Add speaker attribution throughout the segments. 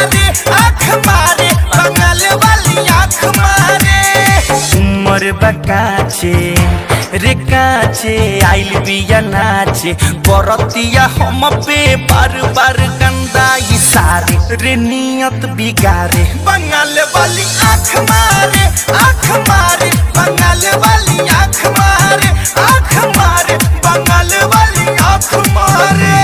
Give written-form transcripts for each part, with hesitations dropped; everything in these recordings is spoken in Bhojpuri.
Speaker 1: मारे आँख मारे बंगाल वाली आँख मारे। उमर बकाचे रे काचे आइल बिया नाचे बरतिया हम पे बार बार गंदा इशारे रे नियत बिगारे। बंगाल वाली आँख मारे बंगाल वाली आँख मारे बंगाल वाली आँख मारे।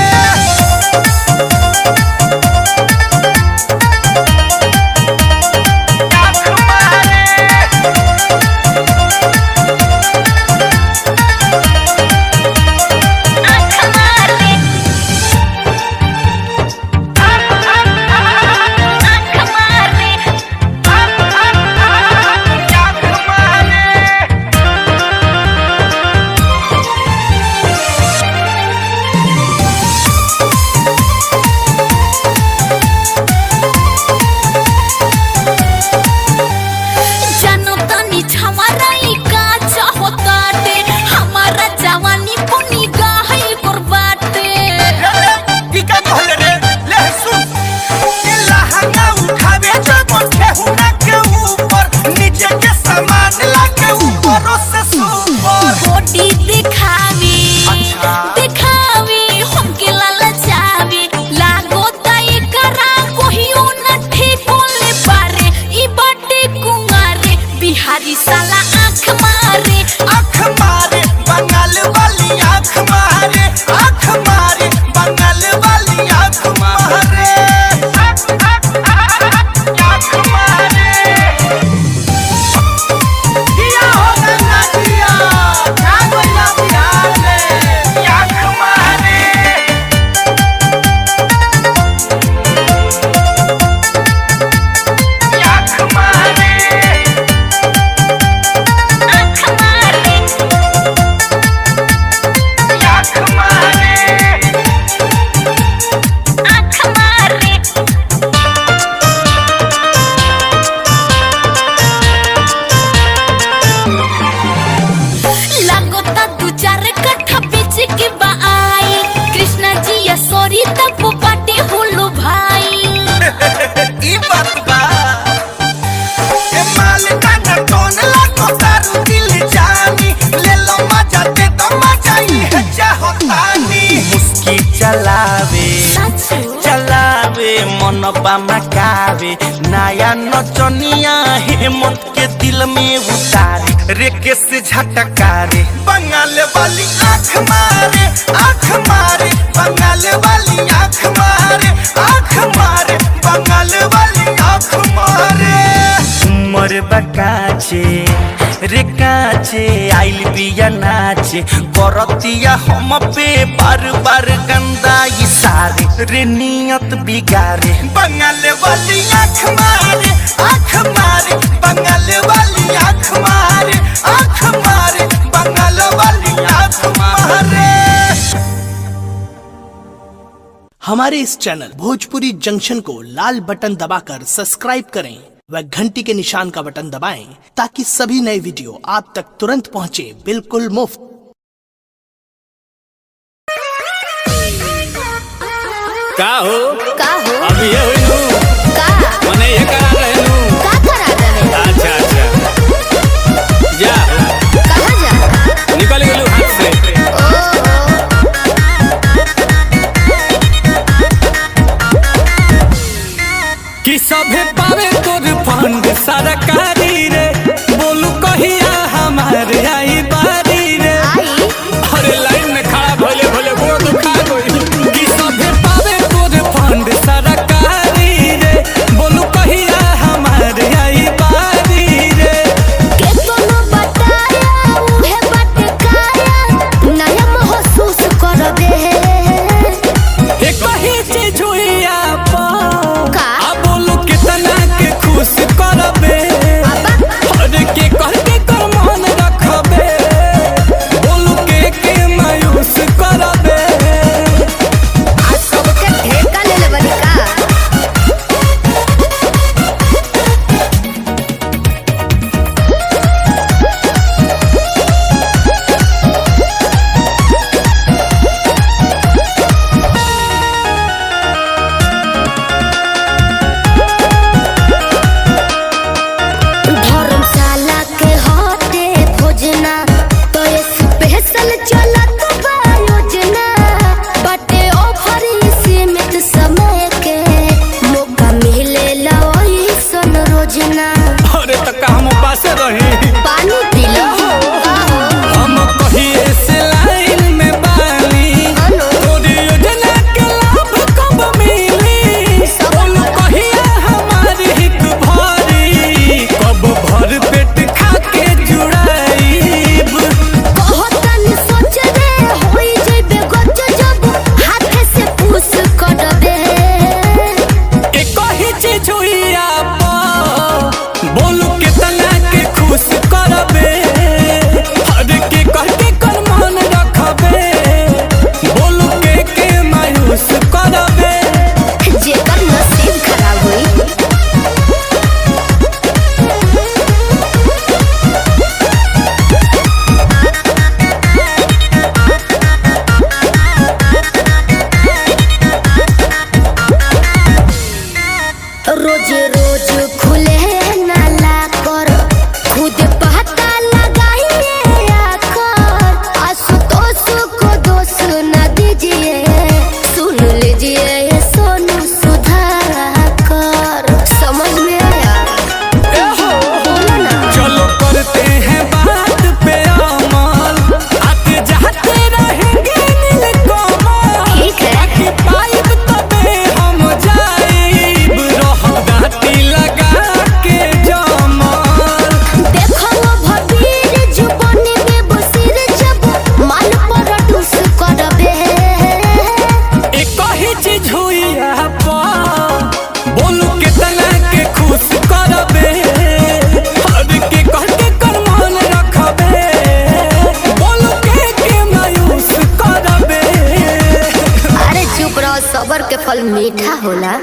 Speaker 1: मनबा मकावे नया नचनिया हेमंत के दिल में उतारे रे केस झटकारे। बंगाल वाली आँख मारे बंगाल वाली आँख मारे बंगाल वाली आँख मारे। उमर बकाचे रे काचे आइल बिया नाचे बरतिया हम पे बार बार गंदा इशारे रे नियत बिगारे। बंगाल वाली आँख मारे बंगाल वाली आँख मारे बंगाल वाली आँख मारे।
Speaker 2: हमारे इस चैनल भोजपुरी जंक्शन को लाल बटन दबाकर सब्सक्राइब करें व घंटी के निशान का बटन दबाएं ताकि सभी नए वीडियो आप तक तुरंत पहुंचे बिल्कुल मुफ्त।
Speaker 3: का हो
Speaker 4: अब
Speaker 3: ये हुई हूँ मने ये करा रहे हूँ अच्छा जा
Speaker 4: कहाँ जा
Speaker 3: निकल गेलू हाथ से। कि सभे पावे तोर फंड सरकारी रे बोलू कहिया हमारे आई बारी रे। अरे लाइन में खड़ा भोले भोले गोड़ दुखा गई। कि सभे पावे तोर फंड सरकारी रे बोलू कहिया हमारे आई बारी रे।
Speaker 4: केतनो बताया उहे बटकाया नया महसूस करबे
Speaker 3: एक कही चीज हुई आप
Speaker 4: का
Speaker 3: बोलू कितना के खुश करबे। अरे के कह के कर मन रखबे चिजुइया बोलू कितना के खुश करबे हर के कहते कर मन रखबे बोलू के मायूस करबे
Speaker 4: जेकर नसीब खराब हुई रोज रोज खुले नाला कर खुद पता लगाइए आकर आशुतोष को दोष न दीजिए सुन लीजिए सोनू सुधाकर समझ में आया बोलो ना
Speaker 3: चलो करते हैं बात पे अमल आते जाते रहेंगे नीलकमल
Speaker 4: ठीक है
Speaker 3: कि पाइप तबे हम जाइब रह दाती लगा के जमल
Speaker 4: देखो वो भबीर जुबानी में बसीर जब मान पर टूस करबे
Speaker 3: एक ही चीज हुई बोलू कितना के खुश करबे हर के कहते कर मन रखबे बोलू के मायूस करबे
Speaker 4: अरे चुप रहो सबर के फल मीठा होला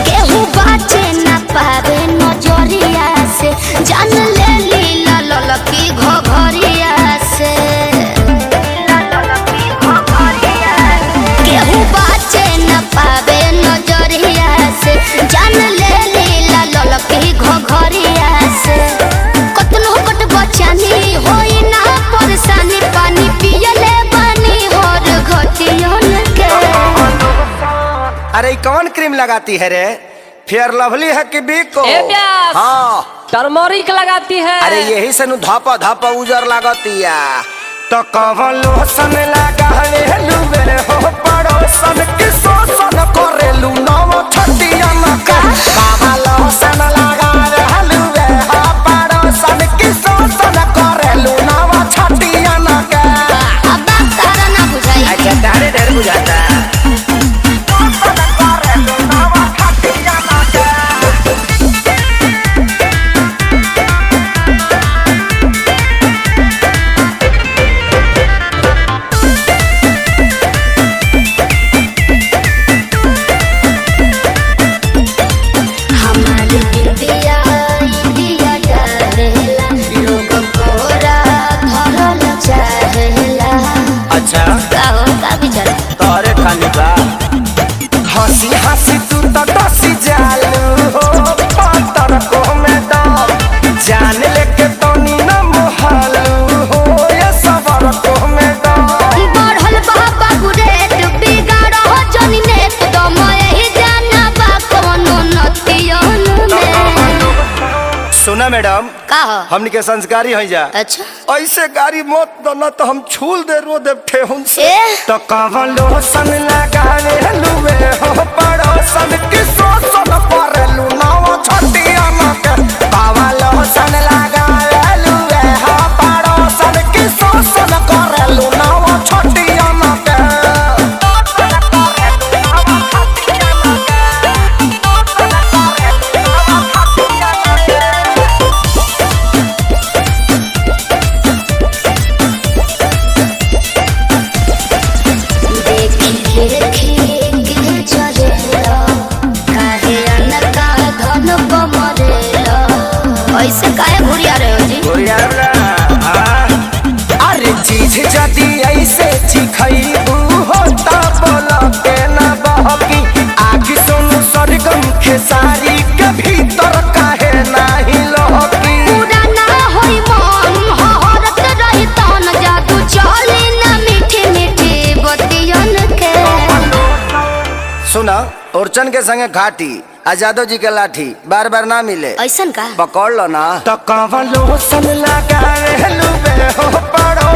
Speaker 4: केहू बाचे ना पावे नजरिया से जान ले लीला ललकी घघरिया से केहू बाचे ना पावे नजरिया से जान ले लीला ललकी घघरिया से कतनो कट बचानी होई ना परेशानी पानी पियले बानी हर घटियन के
Speaker 1: अरे कौन क्रीम लगाती है रे? फेयर लवली है कि बिको?
Speaker 5: ए प्यास।
Speaker 1: हाँ
Speaker 5: टर्मरिक लगाती है।
Speaker 1: अरे यही से नु धापा धापा उजर लागतिया तो कवन लोसन लगा लुबे हो पड़ोसन के शोषण करेलू नव छटिया मका कवन लोसन लगा लुबे हो पड़ोसन के शोषण करेलू नव छटिया मका
Speaker 4: अब बात तारा ना बुझाई
Speaker 1: अच्छा तारे डर बुझाता
Speaker 4: हमारी इंडिया इंडिया डरेला लोग कोरा धरल चाहेला
Speaker 1: अच्छा
Speaker 4: गाओ का विचार
Speaker 1: तोरे खाली बा हंसी हंसी तू तो डसी जालू हो पत्थर को में दो जान लेके तो नी न मोहलू हो ये सबर को में दो
Speaker 4: बढ़ल बाबा गुरेट बिगाड़ हो जनी ने तो मैं ही जाना बा कोनो नतियन में
Speaker 1: सुना मैडम
Speaker 4: का हो
Speaker 1: हमनी के संस्कारी हो जा
Speaker 4: अच्छा
Speaker 1: ऐसे गाड़ी मत दो न तो हम छूल दे रो दे ठेहुन से
Speaker 4: ए?
Speaker 1: तो कवन लोसन लगावे लुवे हो पड़ोसन के शोषण करेलू नव छटिया मके कवन लोसन लगावे लुवे हो पड़ोसन के शोषण करेलू नव छटिया मके
Speaker 4: देखी देखी के चलेला काहे अनका धन बमरेला ऐसे काहे घुरिया रहे हो जी
Speaker 1: अरे चीज जदी ऐसे चिखैबू हो ता बोला के ना बहकी आखि सुनु सरगम खेसारी के भीतर काहे नाही लहकी
Speaker 4: पूरा ना होई मन हहरत रही तन जादू चली ना मीठी मीठी बतियन के
Speaker 1: सुना ओरचन के संगे घाटी आजादो जी के लाठी बार बार ना मिले
Speaker 4: ऐसन का
Speaker 1: पकड़ लो ना तो कवन लोसन लगा लुबे हो पड़ो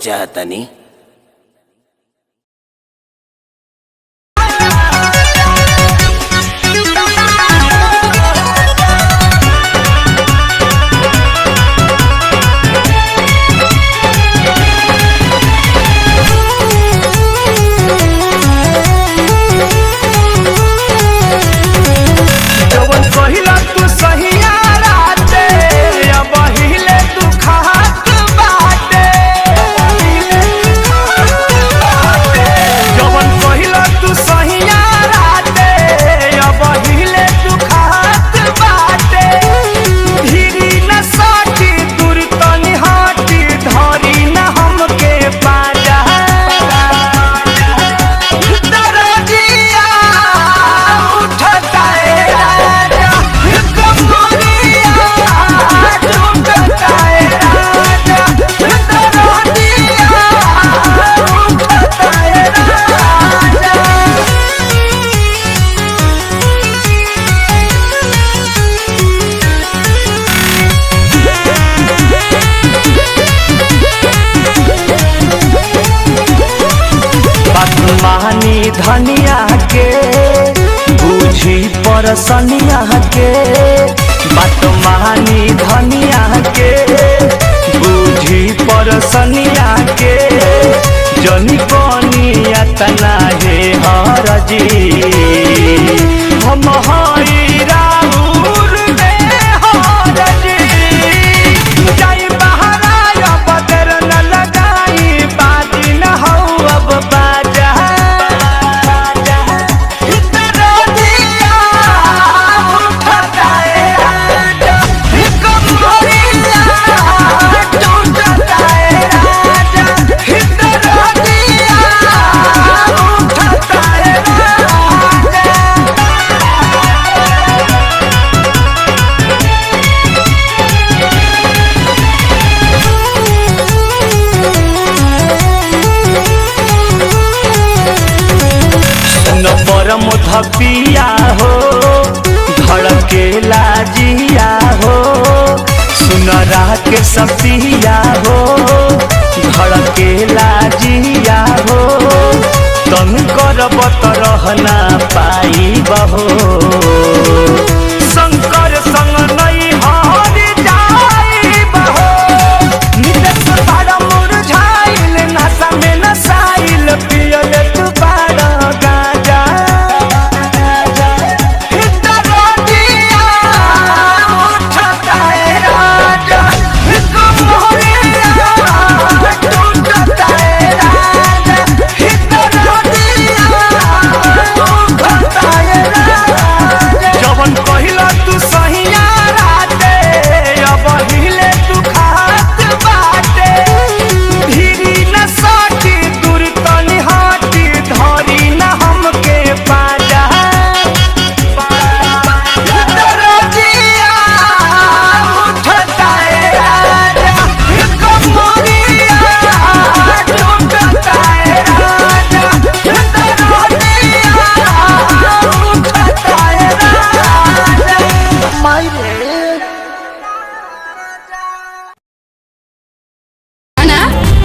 Speaker 1: चाहतनी। धनिया के बूझी परसनिया के बात महानी धनिया के बूझी परसनिया के जनी कनिया तना हे हरजी हम हई राउर में हरजी जाई बहरा बदर न लगाई बाजी न हो अब बाजा पिया हो धड़के लाजिया हो सुनरा के सपिया हो धड़के लाजिया हो तन करब त रहना पाई बहो शंकर संग नहीं हरि जाई बहो नितेश बाड़ा मुरझाइल नशा में नसाइल पियल तू बाड़ा गाजा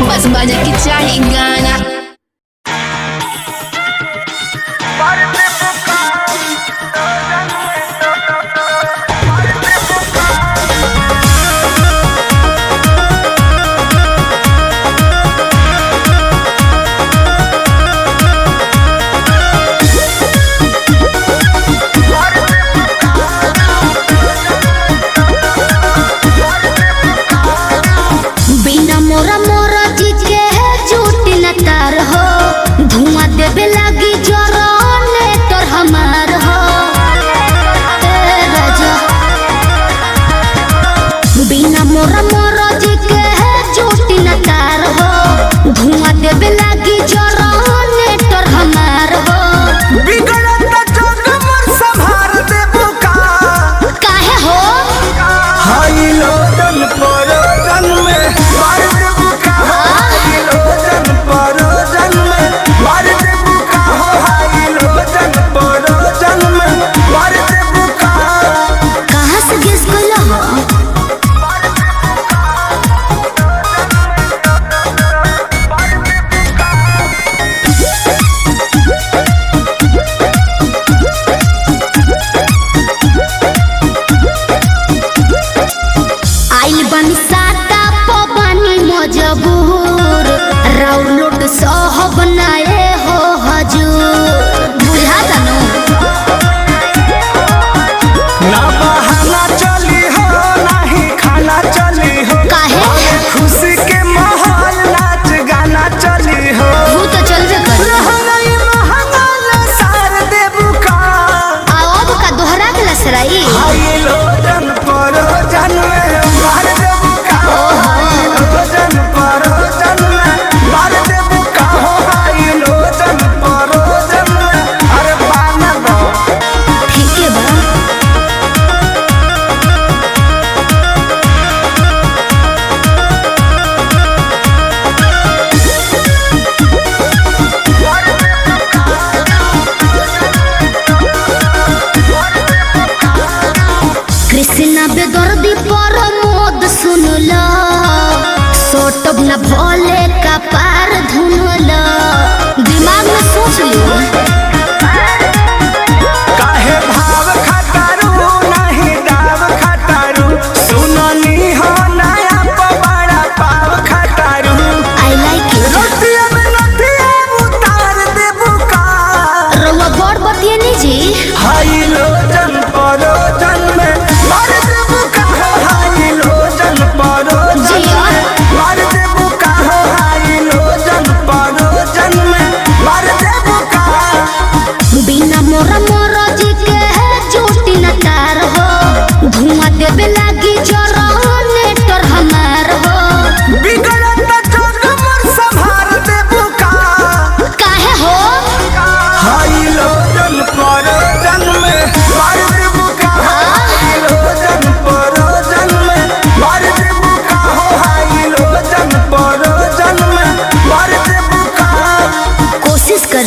Speaker 5: बस बजे की चाही गाना
Speaker 4: बिना मोरा मोरा जी के झूठ न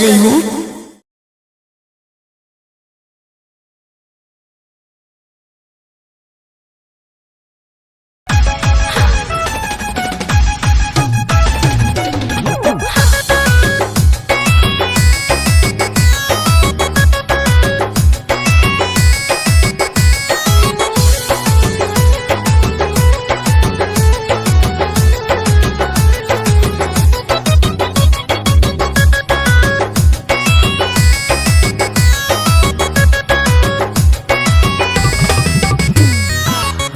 Speaker 4: गई हूँ।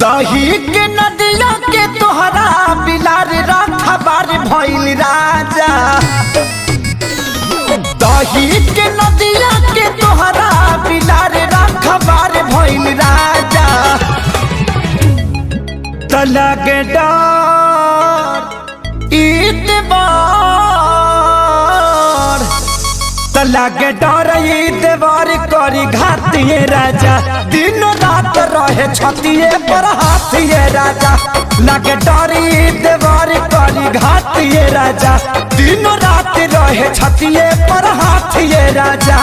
Speaker 1: दही के नदिया के तोहरा बिलार रखबार भइल राजा। दही के नदिया के तोहरा बिलार रखबार भइल राजा। तलग डर ईतबार तलग डर ईतबार करी घातिए राजा। दिन रात रहे छतिए पर हाथिए राजा। लगे डर ईतबार करी घातिए राजा। दिन रात रहे छतिए पर हाथिए राजा।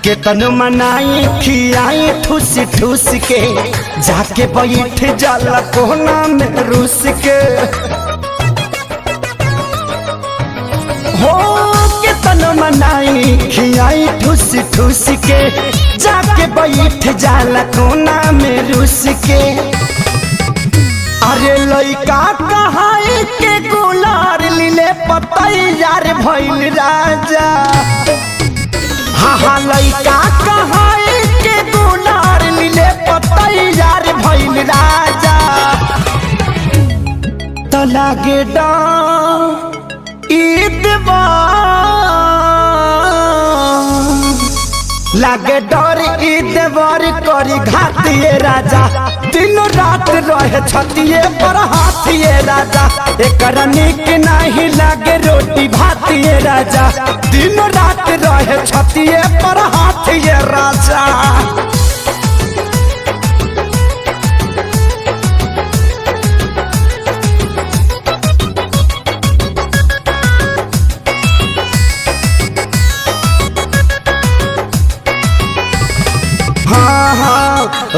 Speaker 1: केतन मनाई खियाई ठूस ठूस के जाके बैठ जाला कोना में रूस के। हो केतन मनाई खियाई ठूस ठूस के जाके बैठ जाला कोना में रूस के। अरे लइका कहाई के गुलार लीले पतई यार भइल राजा। हाँ लइका कहाई के गुलार लीले पतई यार भइल राजा। तो लागे डर ईतबार लागे डर ईतबार करी घातिए राजा। दिन रात रहे छतिए पर हाथिए राजा। एकर निक नहीं लागे रोटी भातिए राजा। दिन रात रहे छतिए पर हाथिए राजा।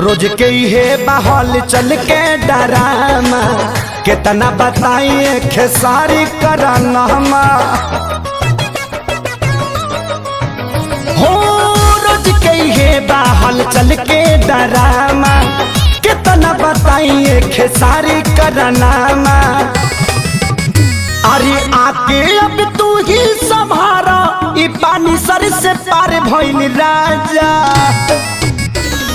Speaker 1: रोज के हे बहल चल के डरामा कितना बताइए खेसारी कराना। हो रोज के हे बहल चल के डरामा कितना बताइए खेसारी कराना। अरे आके अब तू ही संभारा ई पानी सर से पार भइल राजा।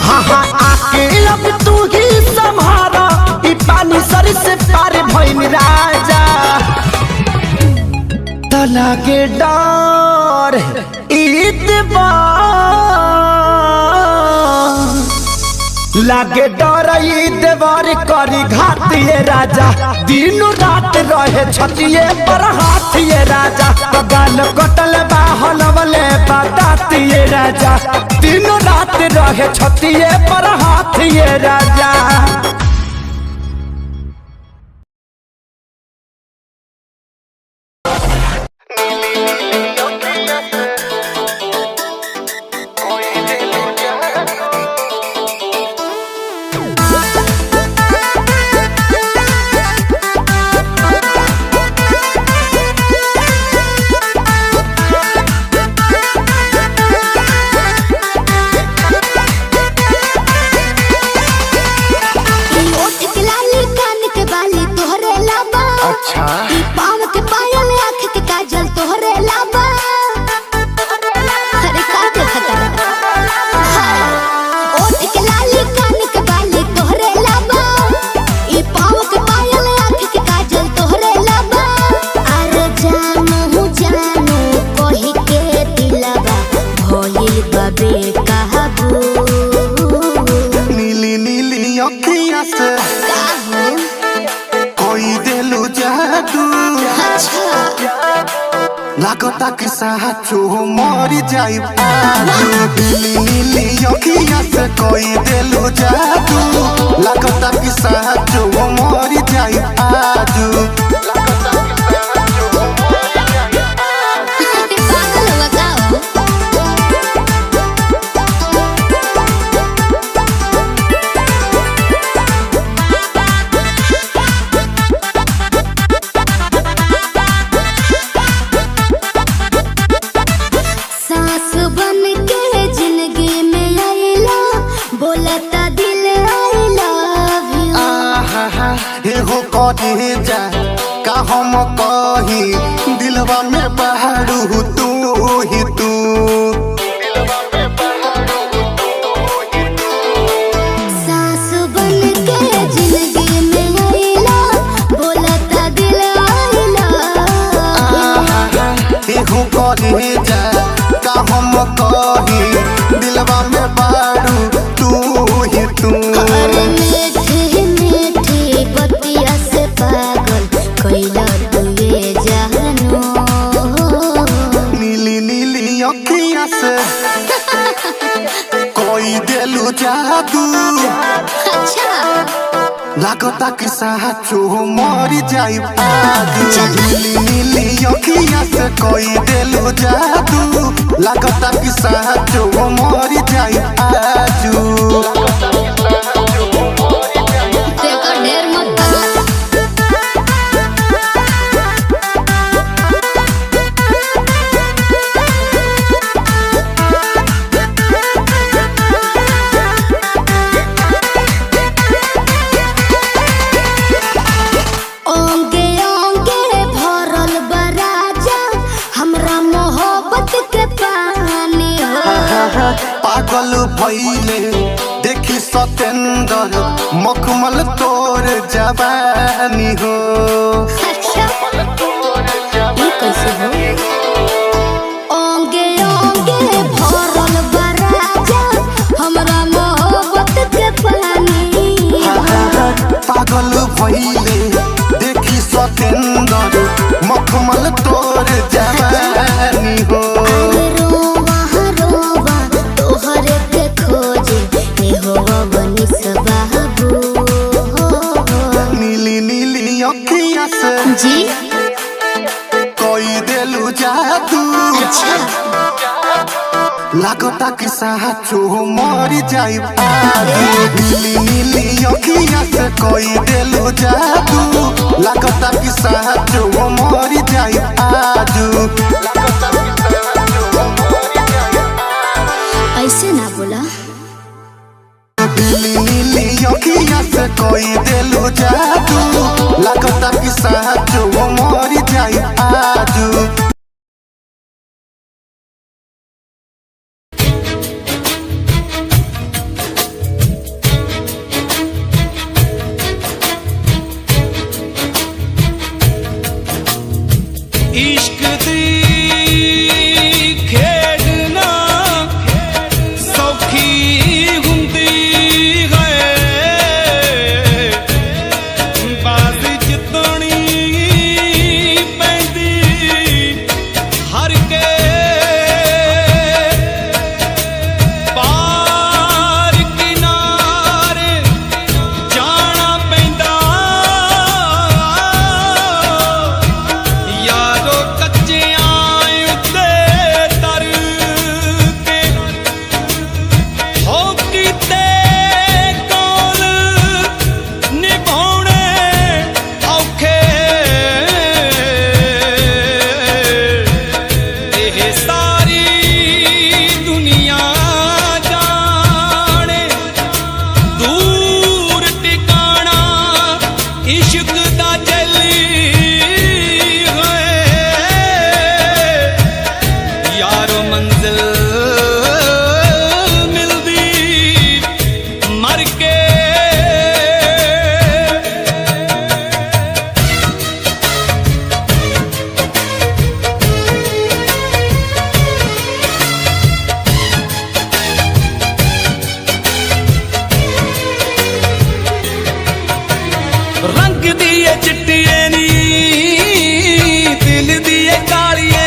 Speaker 1: हाँ आके अब तू ही संभारा ई पानी सर से पार भइल राजा। तलागे डर ईतबार लागे डर ईतबार करी घातिए राजा। दिन रात रहे छतिए पर हाथिए राजा। गाल कटल बाहल वाले बतातिए राजा। दिन रात रहे छतिए पर हाथिए राजा।
Speaker 6: नीली नीली अखियां से कोई दिलू लागता कि साचो मरी जाई आजू दिली नीली अखिया से कोई देलू जादू लागता कि साचो मरी जाई आजू कहे जा का हम कही दिलवा में बहारू तू ही तू
Speaker 4: सास बन के जिंदगी में आइला बोलता दिल आइला
Speaker 6: एहो कहे जा का हम कही दिलवा में बहारू तू ही तू कोई देलू जादू
Speaker 4: अच्छा
Speaker 6: लागता कि साचो मरी जाई आजू नीली नीली अखिया से कोई देलू जादू लागता कि साचो मरी जाई आजू पागल भइले देखी सतेंद्र मखमल तोर जवानी हो
Speaker 4: अच्छा ये कैसे हो ओंगे ओंगे भरल बराजा हमरा मोहब्बत के पानी
Speaker 6: पागल भइले देखी सतेंद्र मखमल तोर जवानी हो नीली नीली अखिया से
Speaker 4: जी
Speaker 6: कोई देलू जादू
Speaker 4: अच्छा
Speaker 6: लागता कि साचो मरी जाई आजू नीली नीली अखिया से कोई देलू जादू लागता कि साचो मरी जाई आजू
Speaker 4: ऐसे ना बोला
Speaker 6: नीली नीली अखिया से कोई देलू जादू लागता कि साचो मरी जाई आजू
Speaker 3: इश्क दी खेडना सौखी हुंदी है बाज जितनी पैंदी हर के पार किनारे जाना पैंदा यारो कच्चे आए उत्ते तर के हो कीते कौल निभाने औखे एह सारी दुनिया जाने दूर टिकाना इश्क दा जली यारो मंजिल मिलदी मर के रंग दिए चिट्टिए नी दिल दिए कालिए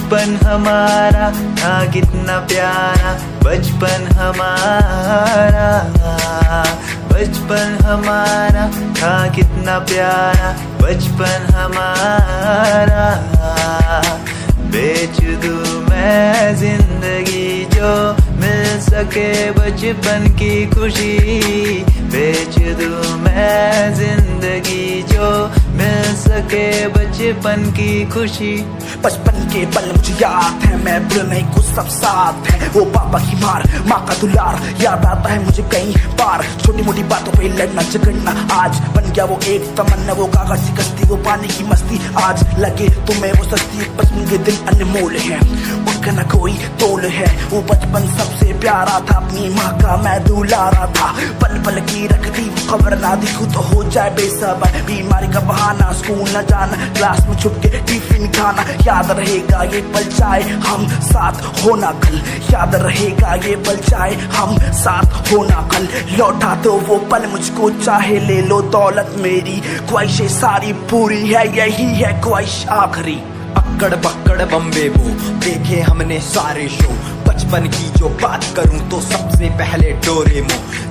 Speaker 7: बचपन हमारा था कितना प्यारा, बचपन हमारा, बचपन हमारा था कितना प्यारा, बचपन हमारा। बेच दूं मैं जिंदगी जो मिल सके बचपन की खुशी, बेच दूं मैं जिंदगी जो मिल सके बचपन की खुशी।
Speaker 8: बचपन के पल मुझे याद है, मैं भूल नहीं कुछ सब साथ है। वो पापा की मार, माँ का दुलार याद आता है मुझे कई बार। छोटी मोटी बातों पे लड़ना झगड़ना आज बन गया वो एक तमन्ना। वो कागज की कश्ती, वो पानी की मस्ती, आज लगे तुम्हें वो सस्ती। बचपन के दिन अनमोल है, उनका न कोई तोल है। वो बचपन सबसे प्यारा था, अपनी माँ का मैं दुलारा था। पल पल की रखती खबर ना दिखूं तो हो जाए बेसबर। बीमारी का बहाना, स्कूल न जाना, क्लास में छुप के टिफिन खाना। याद रहेगा ये पल चाहे हम साथ होना कल, याद रहेगा ये पल चाहे हम साथ होना कल। लौटा दो वो पल मुझको, चाहे ले लो दौलत मेरी। ख्वाहिशें सारी पूरी है, यही है ख्वाहिश आखिरी।
Speaker 9: अक्कड़ बक्कड़ बम्बे वो देखे हमने सारे शो। बचपन की जो बात करूं तो सबसे पहले डोरेमोन।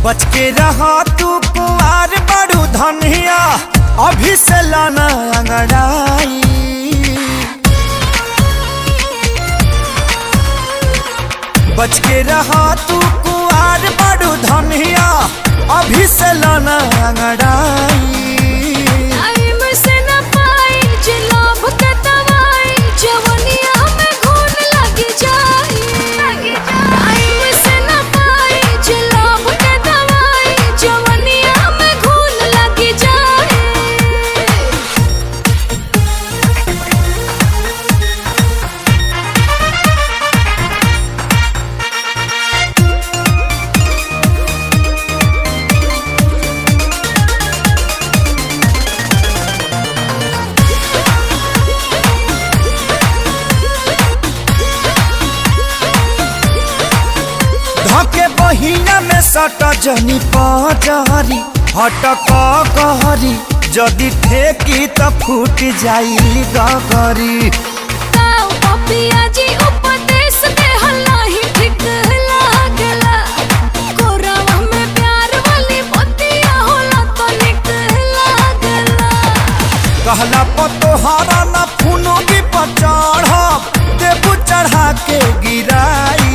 Speaker 1: बच के रहा तू कुंवार बड़ू धनिया, अभी से लाना अंगड़ाई। बच के रहा तू कुंवार बड़ू धनिया, अभी से लाना अंगड़ाई। धके बहिना में सट जनी पजहरी, हटक कहरी जदि ठेकी त फूट जाई गगरी। कहला पतोहारा न फुनोगी पर चढ़ब, देबू चढ़ा के गिराई।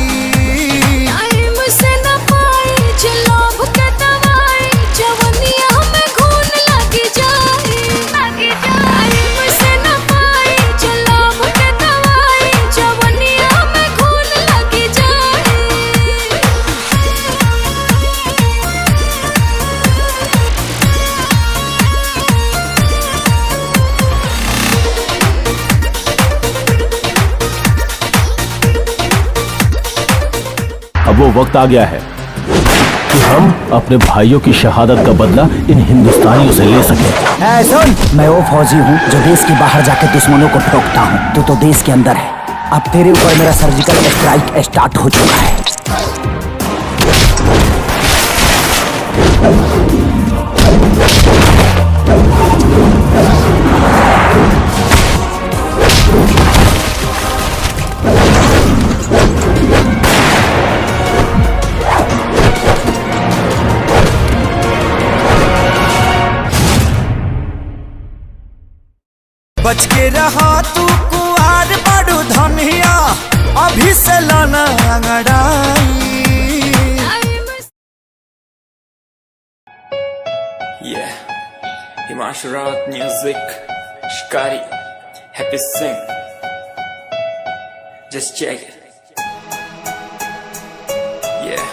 Speaker 10: अब वो वक्त आ गया है कि हम अपने भाइयों की शहादत का बदला इन हिंदुस्तानियों से ले सकें।
Speaker 11: सुन, मैं वो फौजी हूँ जो देश के बाहर जाके दुश्मनों को ठोकता हूँ। तू तो देश के अंदर है, अब तेरे ऊपर मेरा सर्जिकल स्ट्राइक स्टार्ट हो चुका है।
Speaker 1: बच के रहा तू कुंवार बड़ू धनिया, अभी से लाना अंगड़ाई।
Speaker 12: Yeah, Himanshu Rawat music, Shikari, Happy Singh. Just check it. Yeah.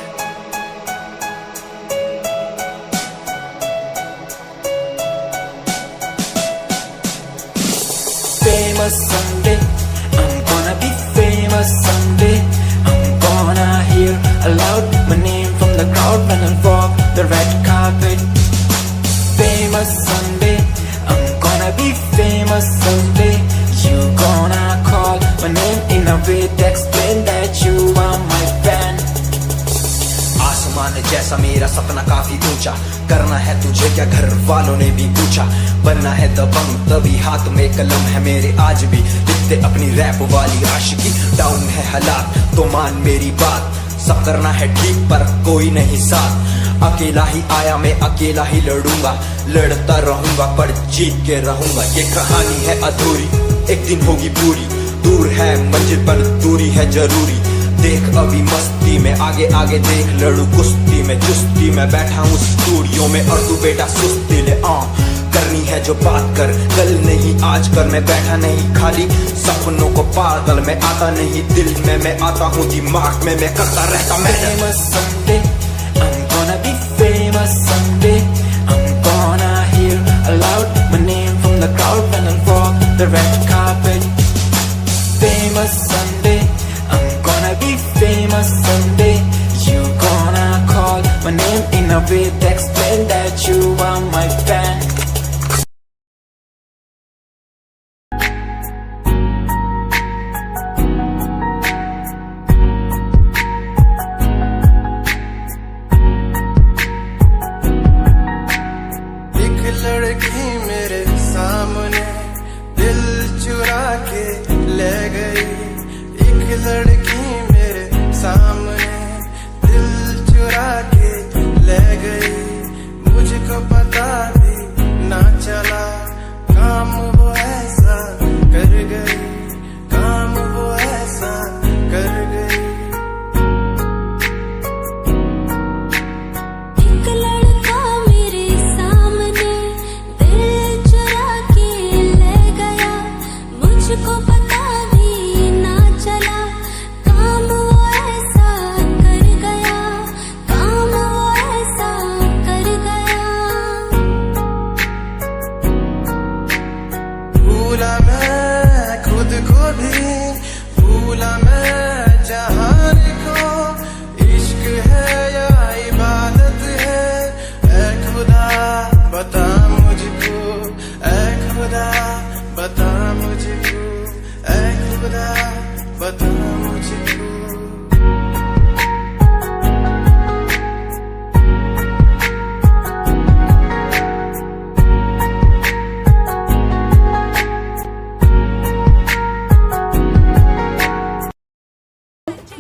Speaker 12: Famous someday, I'm gonna be famous someday. I'm gonna hear aloud my name from the crowd when I walk the name in a way to explain that you are my fan.
Speaker 9: आसमान जैसा मेरा सपना काफी ऊंचा, करना है तुझे क्या घर वालों ने भी पूछा, बनना है दबंग तभी हाथ में कलम है मेरे आज भी लिखते अपनी रैप वाली आशिकी। डाउन है हालात तो मान मेरी बात, सब करना है ठीक पर कोई नहीं साथ, अकेला ही आया मैं अकेला ही लड़ूंगा, लड़ता रहूंगा पर जीत के रहूंगा। ये कहानी है अधूरी एक दिन होगी पूरी, दूर है मंजिल पर दूरी है जरूरी, देख अभी मस्ती में आगे आगे देख, लड़ू कुश्ती में चुस्ती में बैठा हूँ स्टूडियो में और तू बेटा सुस्ती ले। करनी है जो बात कर कल नहीं आज कर, मैं बैठा नहीं खाली सपनों को पागल में आता नहीं दिल में मैं आता हूँ दिमाग में मैं करता रहता मैं।
Speaker 12: Famous someday, I'm gonna be famous someday. I'm gonna hear aloud my name from the crowd when I walk the red carpet. Famous someday, I'm gonna be famous someday. You gonna call my name in a way to explain that you are my fan.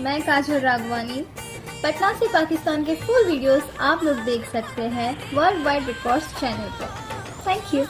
Speaker 13: मैं काजल राघवानी। पटना से पाकिस्तान के फुल वीडियोस आप लोग देख सकते हैं वर्ल्ड वाइड रिकॉर्ड्स चैनल पर। Thank you.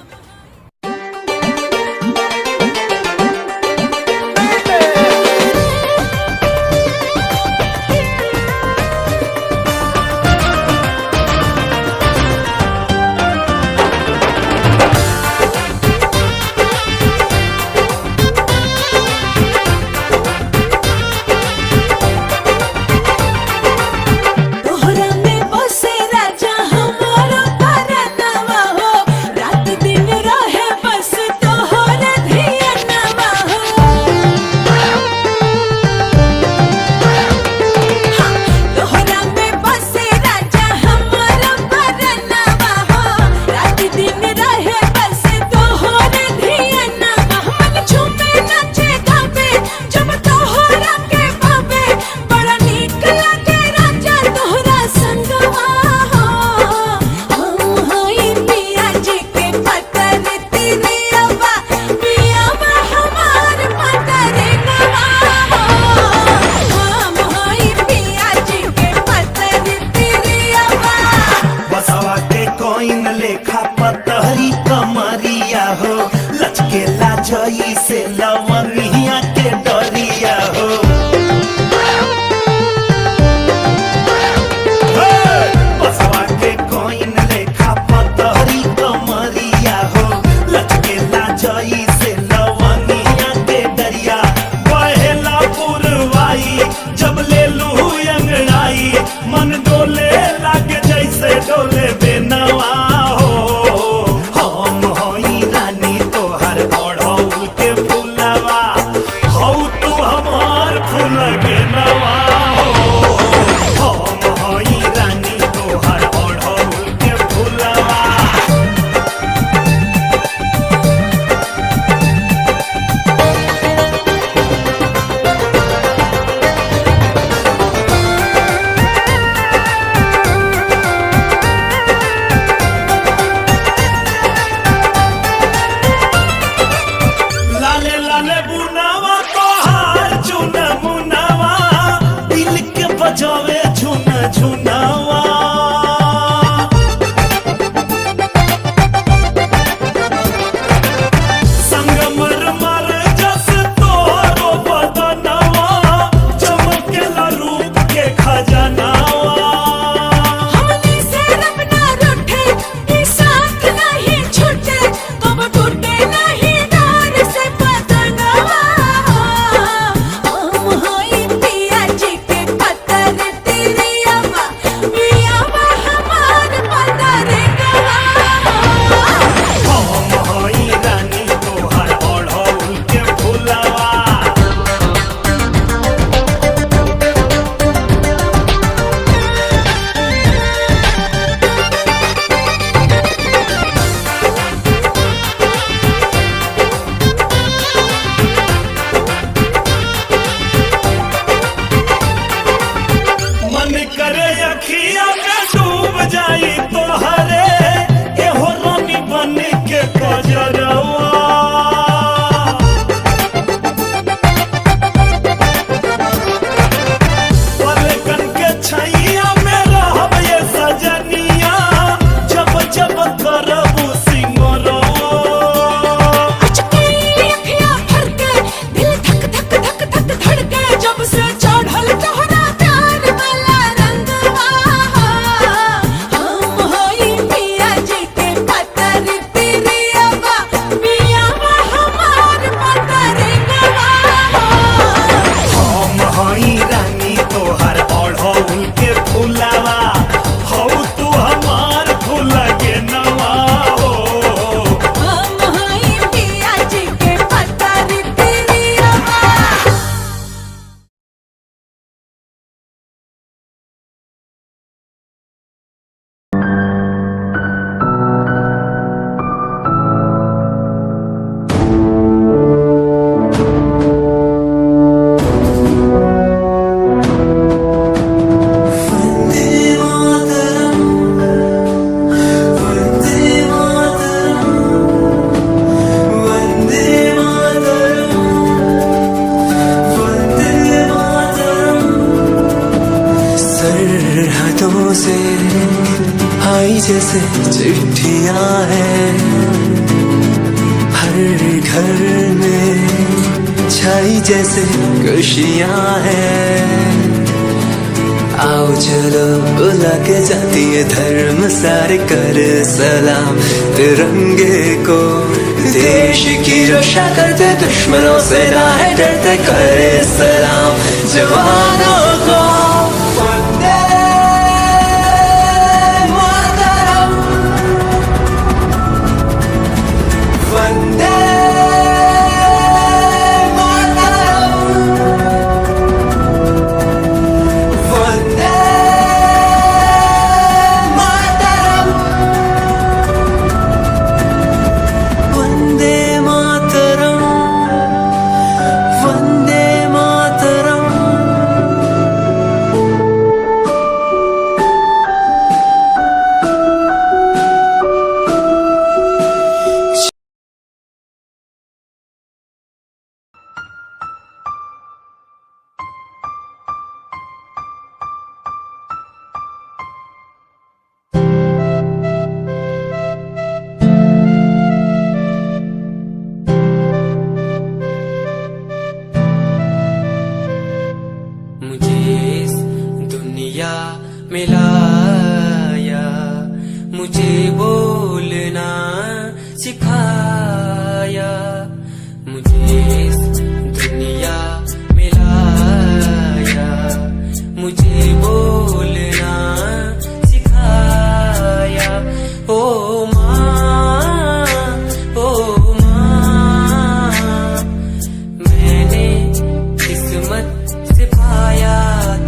Speaker 7: से आई जैसे चिट्ठियां हैं, हर घर में छाई जैसे खुशियां हैं। आओ चलो बुला के जाती है धर्म सारे कर सलाम तिरंगे को। देश की रक्षा करते दुश्मनों से ना है डरते, करे सलाम जवानों को। वंदे मातरम, वंदे मिलाया, मुझे बोलना सिखाया, मुझे इस दुनिया मिलाया, मुझे बोलना सिखाया। ओ माँ, ओ माँ, मैंने किस्मत से पाया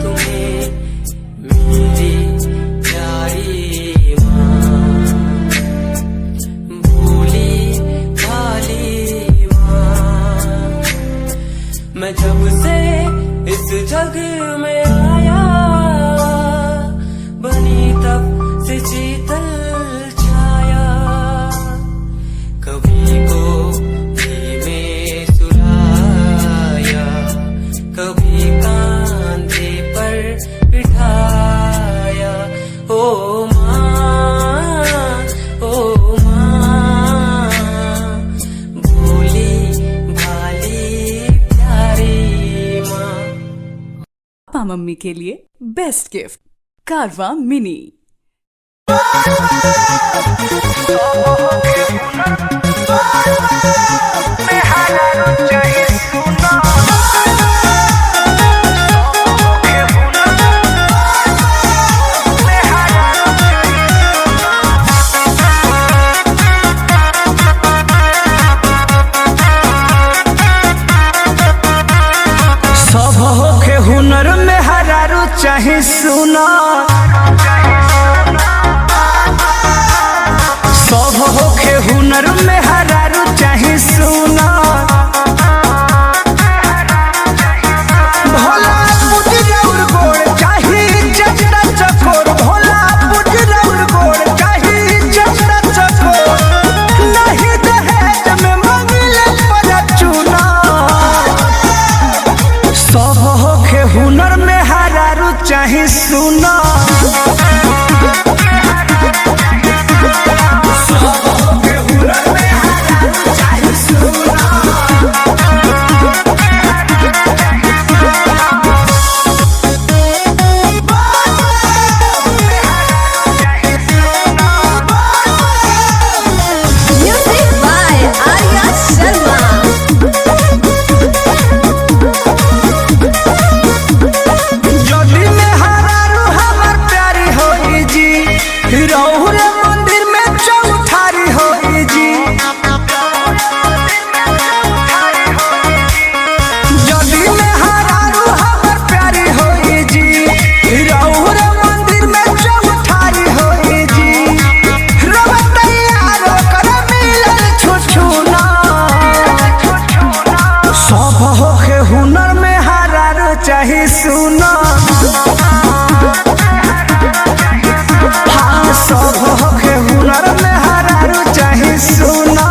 Speaker 7: तुम्हें मेरी प्यारी माँ, भोली भाली माँ। मैं जब से इस जग में आया, बनी तब से शीतल छाया, कभी को धीमे सुलाया, कभी कांधे पर बिठाया। ओ माँ, ओ माँ, भोली भाली प्यारी माँ।
Speaker 14: पापा मम्मी के लिए बेस्ट गिफ्ट कारवा मिनी।
Speaker 1: सब होके हुनर में हरारू चाहे सुना, सब होके हुनर में हरारू चाहे सुना। भोला पुजरौर गोड़ चाहे चचरा चकोर, भोला पुजरौर गोड़ चाहे चचरा चकोर, नहीं दहेज में मंगले पर चूना। सब होके हुनर में हरारू चाहे सुना,
Speaker 5: Music by Arya Sharma.
Speaker 1: जदी में हरारू हमर प्यारी होई जी, रहुरे मंदिर में चौठारी होई जी। जदी में हरारू हमर प्यारी होई जी, रहुरे मंदिर में चौठारी होई जी। रवतैयारो कर मिलल छुछुना, सब होके हुनर में हरारू चाहे सुना। हाँ, सब होके हुनर में हरारू चाहे सुना।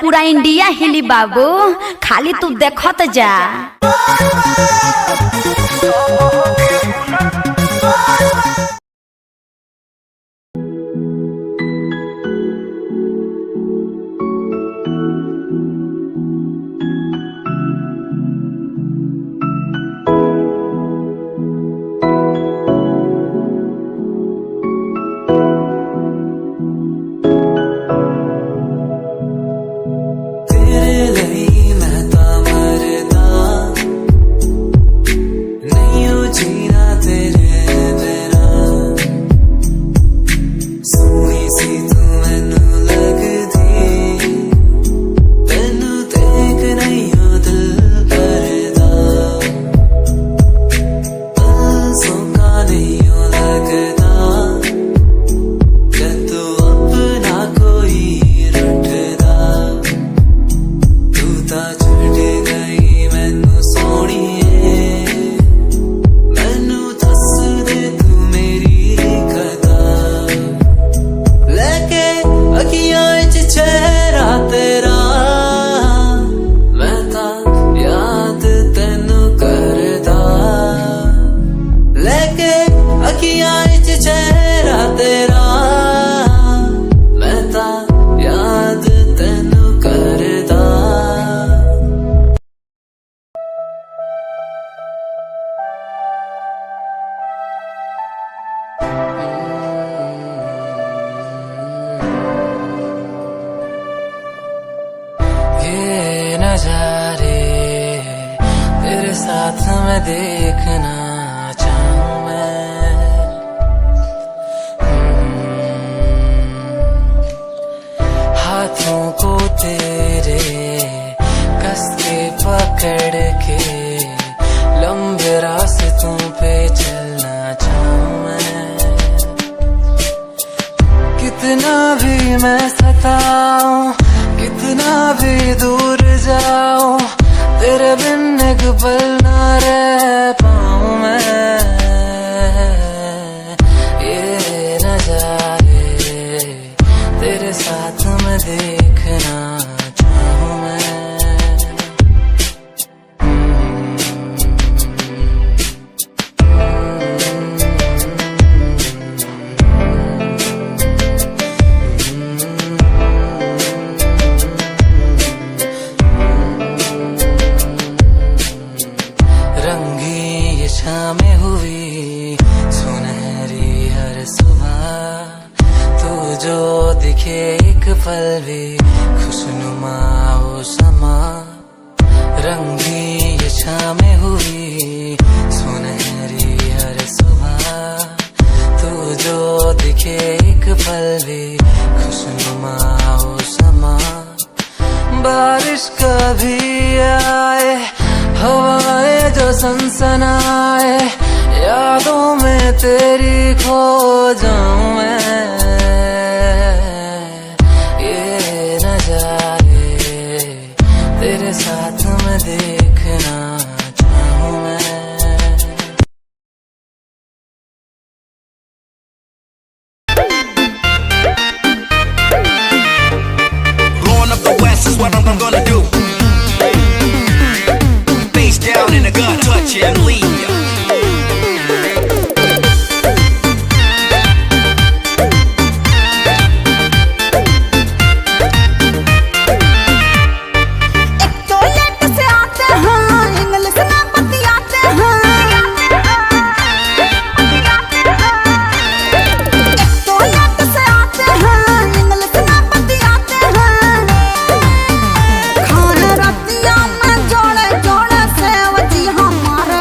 Speaker 15: पूरा इंडिया हिली बाबू, खाली तू देखत जा।
Speaker 7: नजारे तेरे साथ में देखना चाहूं मैं, हाथों को तेरे कस के पकड़ के लंबे रास्तों पे चलना चाहूं मैं। कितना भी मैं सताऊं, कितना भी दूर जाऊं, तेरे बिन एक पल ना रह पाऊं मैं। ये नजारे तेरे साथ में देखना चाहूं मैं। में हुई सुनहरी हर सुबह, तू जो दिखे एक पल भी खुशनुमा हो समा। रंगी ये शामें हुई सुनहरी हर सुबह, तू जो दिखे एक पल भी खुशनुमा हो समा। बारिश कभी आए, हवाएं जो सनसनाए, यादों में तेरी खो जाऊं मैं। ये नजारे तेरे साथ में देखना चाहूं मैं।
Speaker 1: Growing up the West is what I'm gonna do. Face down in the gut, touch you and leave you.
Speaker 16: खाना रतिया में जोड़े जोड़े से वजी हमारे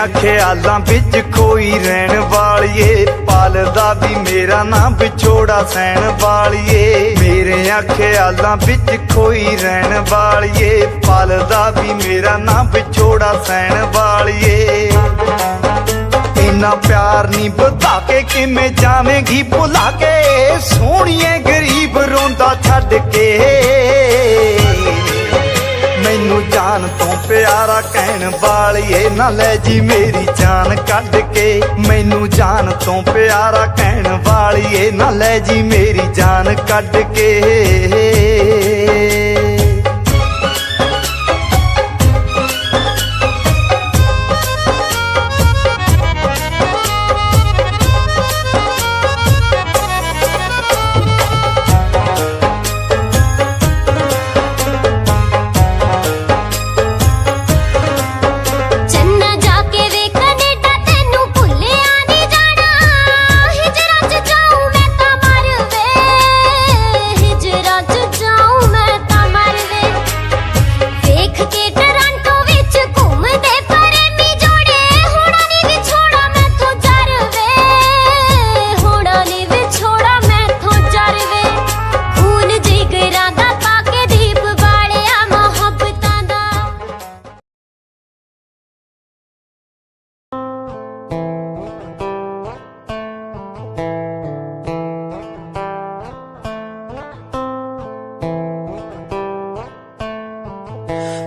Speaker 1: ख्यालां विच खोई रहन वालिए, पालदा भी मेरा नाम विछोड़ा सहन वालिए। मेरे ख्यालां विच खोई रहन वालिए, पालदा भी मेरा नाम विछोड़ा सहन वालिए। इन्ना प्यार नी बता के किमें जावेंगी भुला के, सोहणिए गरीब रोंदा छड्ड के। मैनू जान तो प्यारा कहन वालिए, ना ले जी मेरी जान कढ के। मैनू जान तो प्यारा कहन वालिए, ना ले जी मेरी जान कढ के।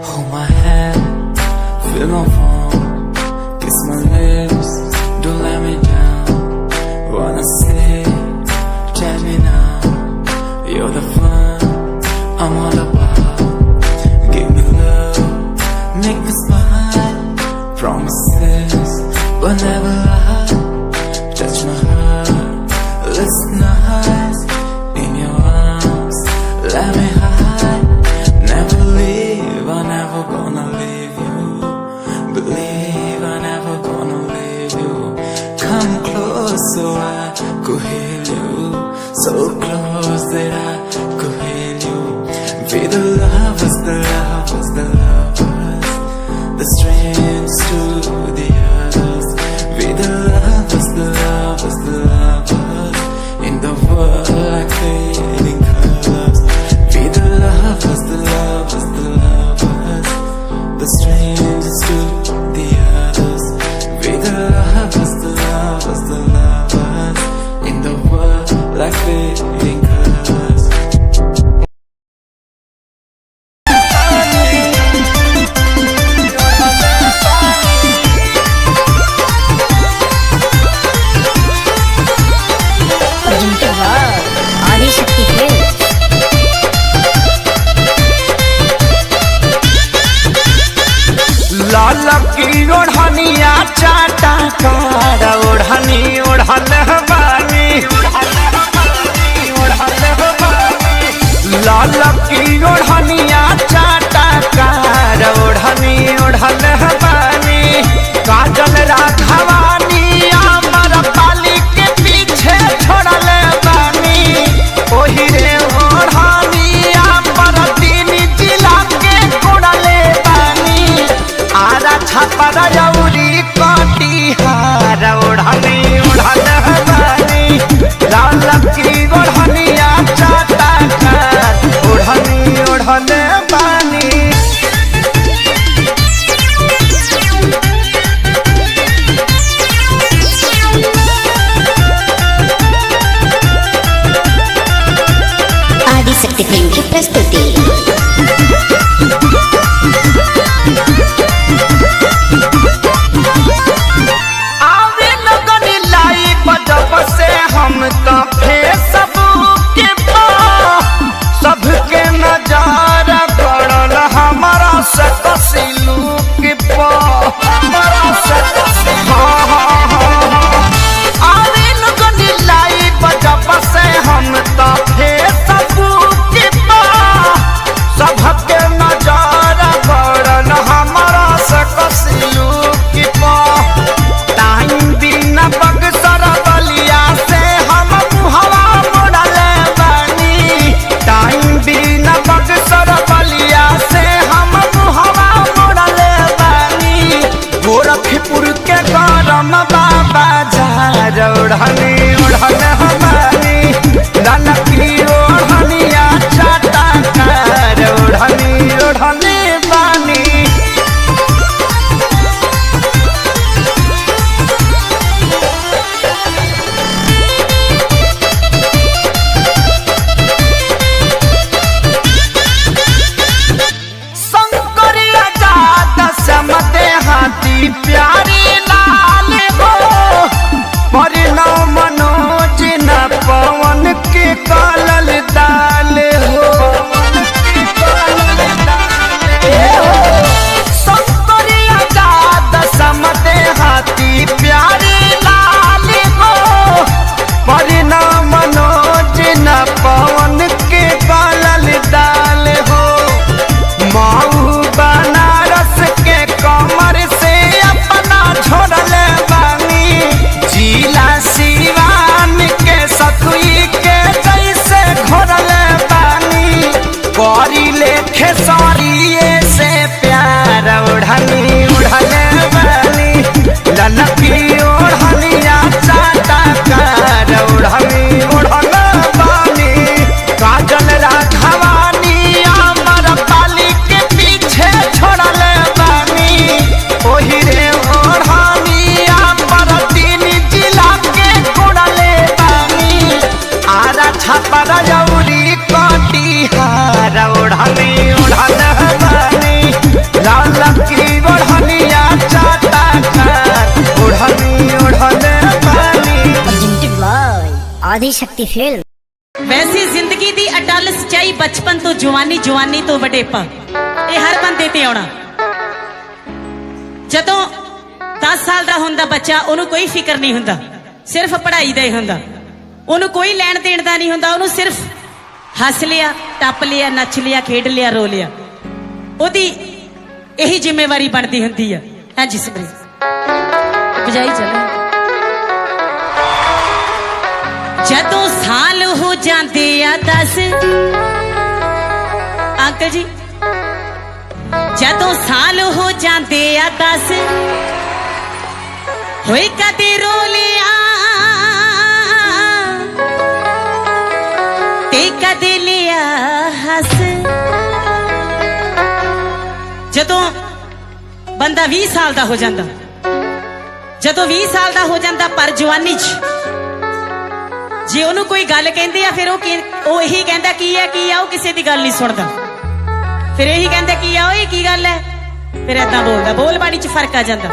Speaker 12: Hold my hand, feel my palm, kiss my lips, don't let me down. Wanna say, tell me now, you're the fun I'm all about. Give me love, make me smile, promises but never lie. Touch my heart, listen nice, in your arms, let me hide. Never leave, I'm never gonna leave you. Believe I'm never gonna leave you. Come close so I could heal you. So close that I could heal you. Be the lovers, the lovers, the lovers, the strangers to the others. Be the lovers, the lovers, the lovers, in the world like fading colors. Be the lovers, the lovers, the lovers, the strangers to the others. Be the lovers, the lovers, the lovers, in the world like fading colors.
Speaker 15: Adishakti है।
Speaker 1: लाल की ओढ़निया चाटा कार ओढ़नी ओढ़ल बानी। लाल की ओढ़निया चाटा कार ओढ़नी ओढ़ल बानी। काजल राघवानी अमर पाली के पीछे छोड़ल बानी। ओही रे ओढ़नी अमर तीन जिला के कोड़ल बानी। आरा छापर जौरी कटिहार ओढ़नी ओढ़ल बानी। लाल की ओढ़निया चाटा कार ओढ़नी ओढ़ल बानी।
Speaker 4: आदिशक्ति फिल्म की प्रस्तुति।
Speaker 1: आवे लगन लाई गोरखपुर के गरम बाबा जार ओढ़नी ओढ़न हमारी ललकी ओढ़निया चाटा कार ओढ़नी ओढ़ने बानी शंकरिया जात समते हाथी प्यारी लाल हो परिणव मनोज न पवन के कालल दाल हो शंकरिया जात समते हाथी प्यारी लाल हो परिणव मनोज न पवन के कालल दाल हो माऊ बनारस के कमर से अपना छोड़ल बानी जिला सिवान के सतुई के जैसे घोरल बानी करी लेखे सरिये से प्यार ओढ़नी उड़ल बानी ललकी ओढ़निया चाटा कार ओढ़नी ओढ़ल बानी काजल राघवानी अमर पाली के पीछे छोड़ल बानी ओही रे ओढ़निया पर तीन जिला के कोड़ल बानी आरा छपर जौरी कटिहार ओढ़नी ओढ़ल बानी ललकी ओढ़निया चाटा कार ओढ़नी ओढ़ल बानी
Speaker 4: आदि शक्ति फिल्म
Speaker 16: वैसी जिंदगी दी अटल सच्चाई बचपन तो जवानी जवानी तो वडेपा ये हर बंदे ते आउणा जदों 10 साल दा हुंदा बच्चा ओनू कोई फिक्र नहीं हुंदा सिर्फ पढ़ाई दा ही हुंदा ओनू कोई लैण देण दा नहीं हुंदा ओनू सिर्फ हस लिया टप लिया नच लिया खेड लिया रो लिया ओदी यही जिम्मेवारी बनती हुंदी है हां जी सबरे बजाई चले जदों साल हो जाते आ 10 अंकल जी जदों साल हो जाते आ 10 होए कदे रो लिया ते कदे लिया हस जदों बंदा 20 साल दा हो जाता जदों 20 साल दा हो जाता पर जवानी च जे ओनू कोई गल कहंदे आ फिर ओ यही कहंदा की है ओ किसी दी गल नहीं सुनदा फिर यही कहंदा की है ओए की गल है फिर ऐदा बोलदा बोल बाड़ी च फर्क आ जांदा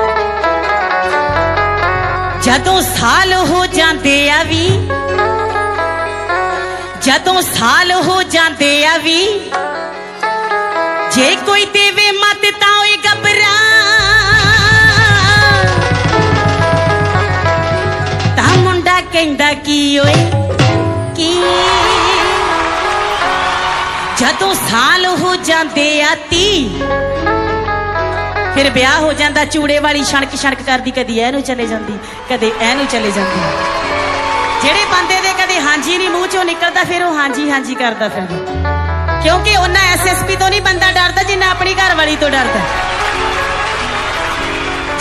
Speaker 16: जदों साल हो जांदे आ वी जदों साल हो जांदे आ वी जे कोई देवे मत तां ओए घबरा कहंदा की ओए की जदों साल हो जाते आ 30 फिर ब्याह हो जाता चूड़े वाली छणक छणक करदी कदी एनू चले जाती कदे एनू चले जाती जेड़े बंदे दे कदे हांजी नहीं मूँह चों निकलदा फिर वो हांजी हांजी करदा फिर क्योंकि उन्ना SSP तो नहीं बंदा डरदा जिन्ना अपनी घर वाली तो डरदा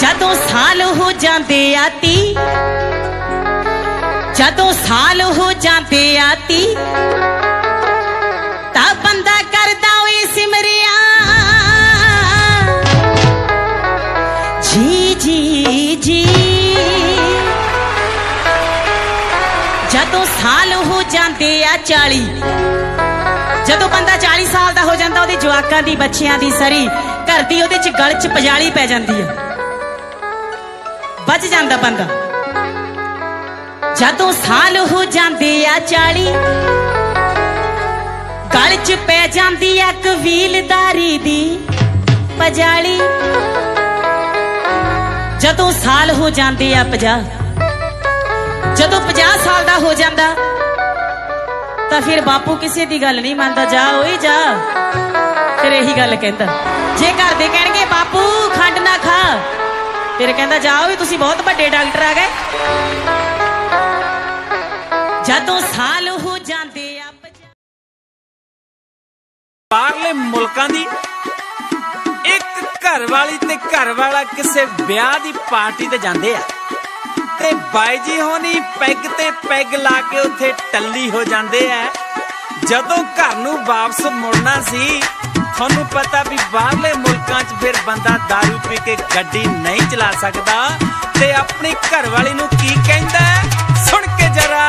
Speaker 16: जदों साल हो जाते आ 30 जदों साल हो जाते आती ता बंदा करदा ओए सिमरिया जी जी जी जदों साल हो जाते आ 40 जदों बंदा 40 साल दा हो जाता ओदे जवाकां दी बच्चियां दी सरी घर दी ओदे च गल च पजाली पै जांदी है बच जांदा बंदा जदों साल हो जाते आ 40 गल च पै जाती है कबीलदारी दी पजाली जदों साल हो जाते आ 50 जदों 50 साल का हो जाता तो फिर बापू किसी की गल नहीं मानता जा ओए जा फिर यही गल कहता जे घर दे कहणगे बापू खंड ना खा फिर कहता जाओ तुसी बहुत बड़े डॉक्टर आ गए जदों साल हो जाते
Speaker 3: बाहरले मुल्कां दी एक ਘਰ ਵਾਲੀ ਤੇ ਘਰ ਵਾਲਾ ਕਿਸੇ ਵਿਆਹ ਦੀ ਪਾਰਟੀ ਤੇ ਜਾਂਦੇ ਆ ਤੇ ਬਾਈ ਜੀ ਹੋਣੀ ਪੈਗ ਤੇ ਪੈਗ ਲਾ ਕੇ ਉੱਥੇ ਟੱਲੀ ਹੋ ਜਾਂਦੇ ਆ। ਜਦੋਂ ਘਰ ਨੂੰ ਵਾਪਸ ਮੁੜਨਾ ਸੀ, ਤੁਹਾਨੂੰ ਪਤਾ ਵੀ ਬਾਹਰਲੇ ਮੁਲਕਾਂ 'ਚ ਫਿਰ ਬੰਦਾ ਦਾਰੂ ਪੀ ਕੇ ਗੱਡੀ ਨਹੀਂ ਚਲਾ ਸਕਦਾ ਤੇ ਆਪਣੀ ਘਰ ਵਾਲੀ ਨੂੰ ਕੀ ਕਹਿੰਦਾ ਸੁਣ ਕੇ ਜਰਾ।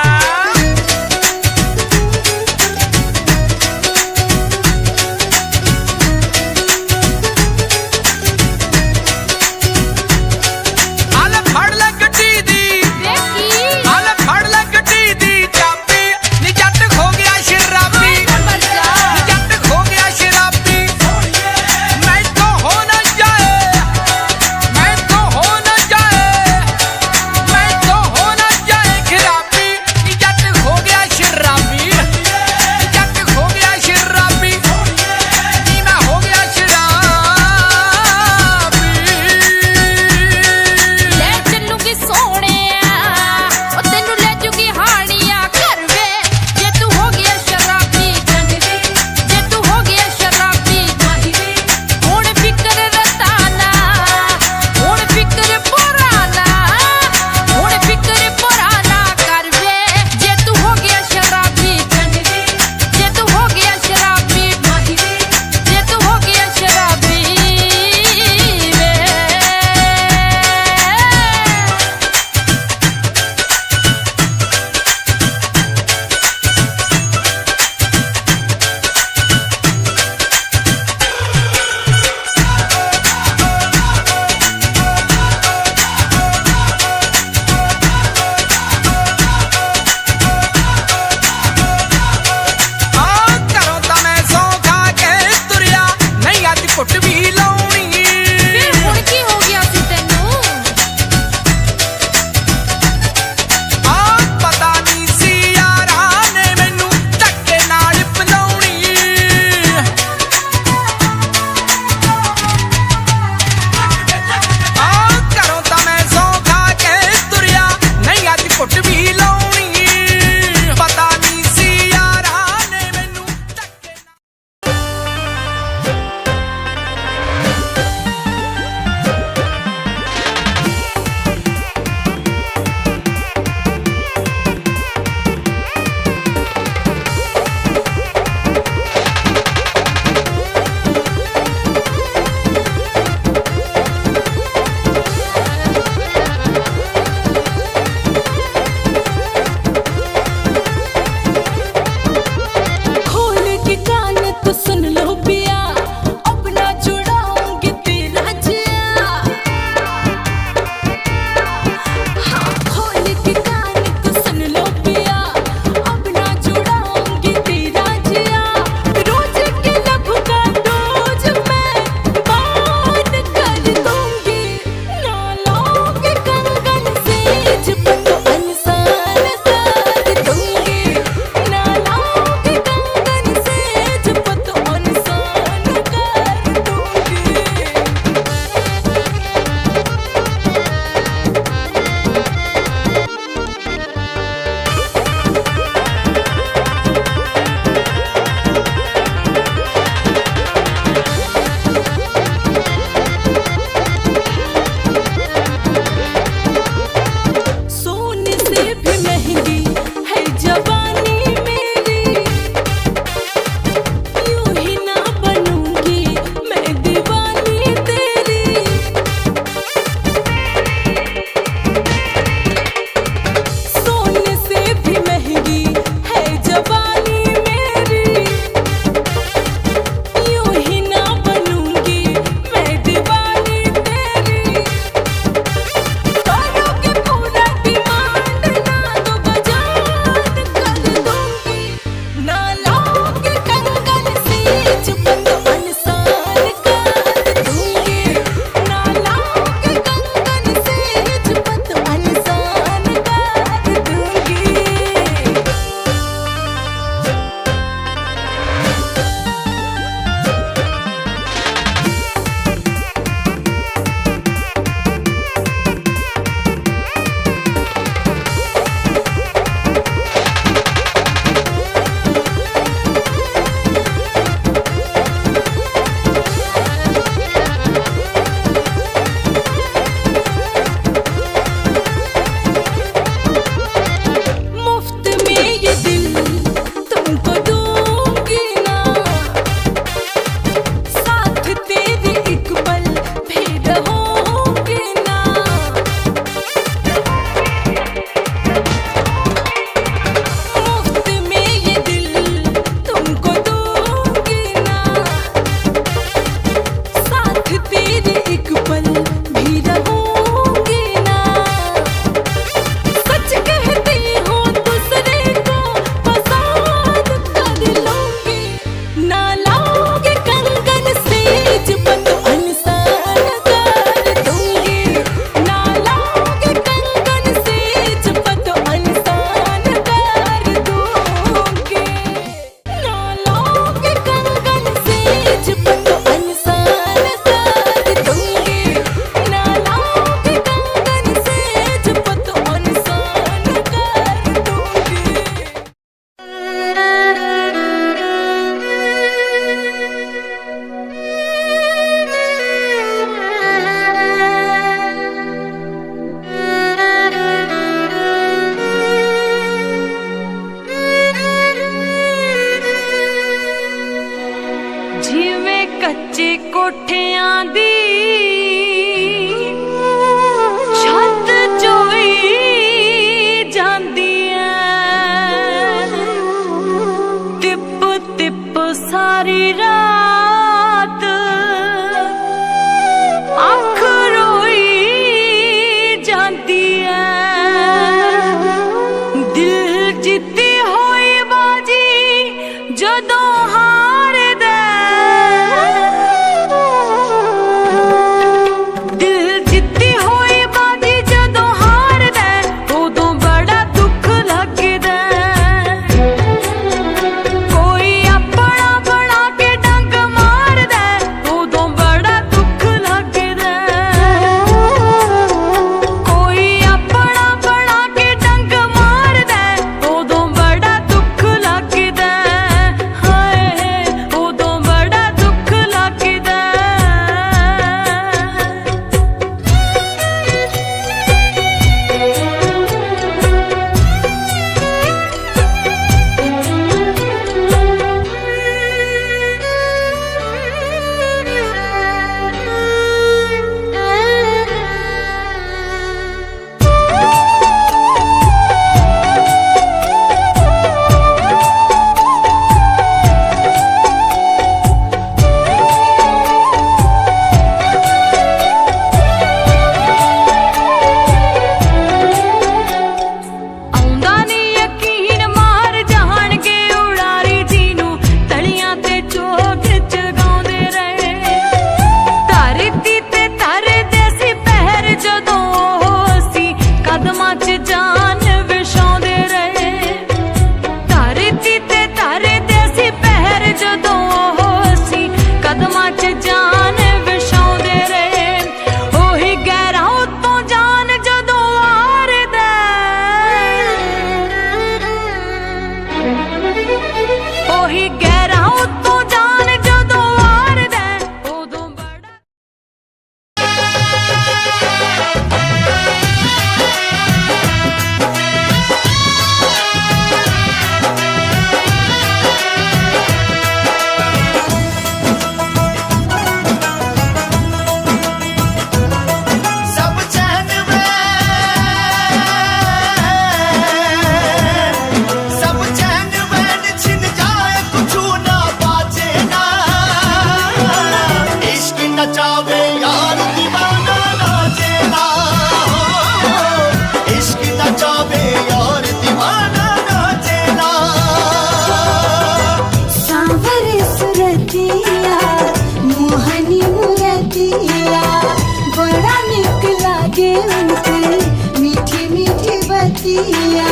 Speaker 17: जिया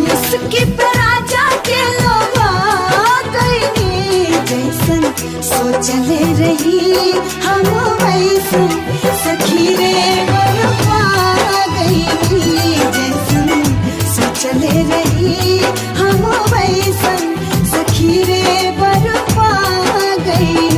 Speaker 17: मुस्की पे राजा के लोगा गई जैसन सोचले रही हम वैसन सखी रे बरपा गई जैसन सोचले रही हम वैसन सखी रे बरपा गई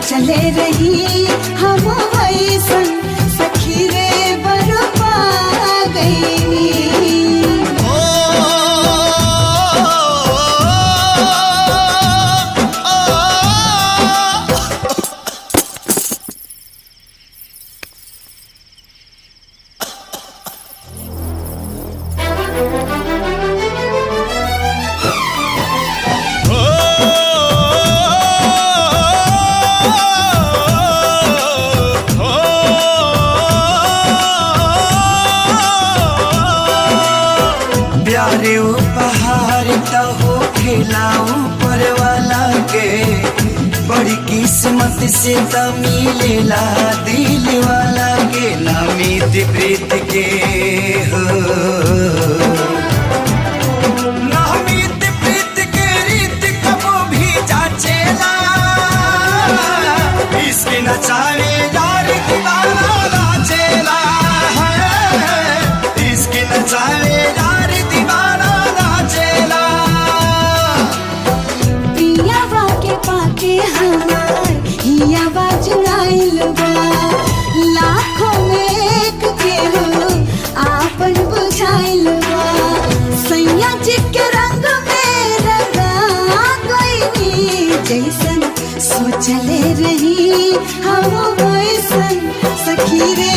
Speaker 17: चले रही हम वैसन सखी रे बरपा गई
Speaker 1: प्यारे उपहार तो हो खिलाऊं पर वाला के बड़ी किस्मत से तो मिलेला दिल वाला के नामित प्रीत के हो नामित प्रीत के रीत कबो भी जाचेला इसके नचावे यार दीवाना नाचेला इसके नचावे
Speaker 17: लाखों में एक के हो आपन बुझाइल बा सैया जी के रंग में रंगा गई जैसन सोचले रही हम वैसन सखी रे